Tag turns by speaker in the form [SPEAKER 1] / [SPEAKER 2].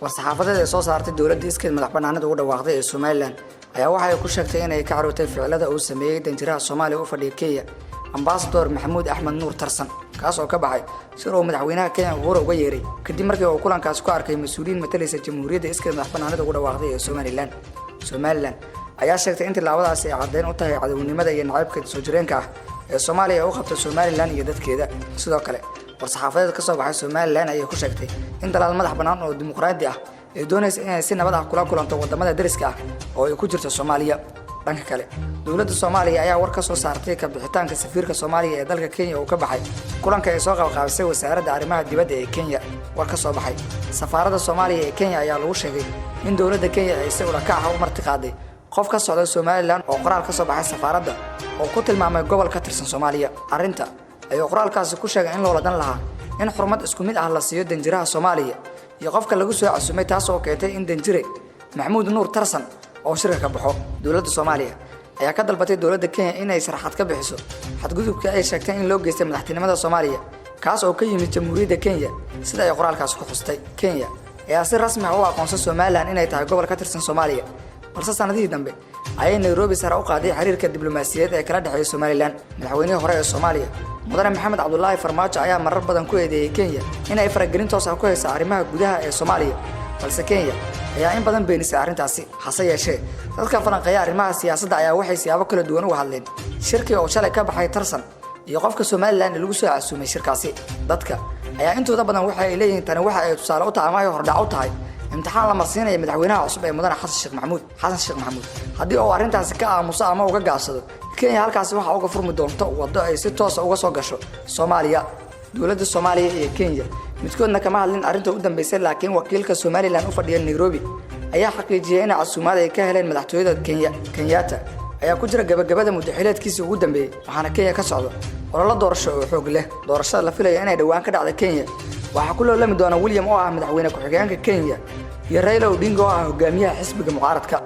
[SPEAKER 1] war-saxaafadeed ee soo saartay dowladda iskeed madaxbannaanida ugu dhawaaqday ee Somaliland ayaa waxa ay ku sheegtay inay ka carruurtay ficilada uu sameeyay danjiraha Soomaaliya u fadhiya Kenya Ambassador Maxamuud Axmed Nuur Tarsan kaas oo ka baxay sir uu madaxweynaha Kenya uga yeeray kadib markii uu kulankaas ku arkay mas'uuliyiin matalaysa jamhuuriyadda iskeed madaxbannaanida ugu dhawaaqday ee Somaliland ayaa sheegtay in tilaabadaas ay caddeyn u tahay cadawnimada iyo nacaybka soo jireenka ah ee Soomaaliya u qabto Somaliland iyo dadkeeda sidoo kale war-saxaafadeed ka soo baxay Somaliland ayaa ku sheegtay in dalaal madax bannaan oo dimuqraadi ah ay doonayso inay si nabad ah kula kulanto wadamada dariska ah oo ay ku jirto Soomaaliya dhanka kale dowladda Soomaaliya ayaa war ka soo saartay ka bixitaanka safiirka Soomaaliya ee dalka Kenya oo ka baxay kulanka ay soo qabanqaabisay wasaaradda arrimaha dibadda ee Kenya war ka soo baxay safaaradda Soomaaliya ee Kenya ayaa lagu sheegay in dowladda Kenya ay si ula kac ah u martiqaaday qof ka socda Somaliland oo qoraal ka soo baxay safaaradda oo ku tilmaamay gobol ka tirsan Soomaaliya arinta ayuu qoraalkaasi ku sheegay in loo ladan lahaa in xurmad isku mid ah la siiyo danjiraha Soomaaliya iyo qofka lagu soo casuumay taas oo keentay in danjire Maxamuud Nuur Tarsan oo shirka ka baxo dowladda Soomaaliya ayaa ka dalbatay dowladda Kenya inay sharaxaad ka bixiso xadgudubka ay sheegtay in loo geystay madaxtinimada Soomaaliya kaas oo ka yimid jamhuuriyadda Kenya sida ay qoraalkaasi ku xustay Kenya ayaa si rasmi ah u aqoonsay Somaliland inay tahay gobol ka tirsan Soomaaliya balse sanadihii dambe ayay Nairobi sare u qaaday xiriirka diblomaasiyadeed ee kala dhaxeeya Somaliland madaxweynihii hore ee Soomaaliya mudane Maxamed Cabdullaahi Farmaajo ayaa marar badan ku eedeeyay Kenya inay faragelin toos ah ku hayso arrimaha gudaha ee Soomaaliya balse Kenya ayaa in badan beenisay arrintaasi hase yeeshee dadka falanqeeya arrimaha siyaasadda ayaa waxay siyaabo kala duwan u hadleen shirkii oo shalay ka baxay Tarsan iyo qofka Somaliland lagu soo casuumay shirkaasi dadka ayaa intooda badan waxa ay leeyihiin tani waxa ay tusaale u tahay ama ay hordhac u tahay imtixaan la marsiinaya madaxweynaha cusub ee mudane Xasan Sheekh Maxamuud haddii uu arrintaasi ka aamuso ama uga gaabsado Kenya halkaas waxa uga furmi doonto wado ay si toos ah uga soo gasho Soomaaliya dowladda Soomaaliya iyo Kenya midkoodna kama hadlin arrinta u dambeysay laakiin wakiilka Somaliland u fadhiya Nairobi ayaa xaqiijiyay in casuumaad ay ka heleen madaxtooyada Kenyatta ayaa ku jira gabagabada muddaxileedkiisa ugu dambeeyay waxaana Kenya ka socdo olole doorasho oo xoog leh doorashada la filayo inay dhawaan ka dhacdo Kenya waxa ku loolamid doona William oo ah madaxweyne ku-xigeenka Kenya iyo Raila Odinga oo ah hogaamiyaha xisbiga mucaaradka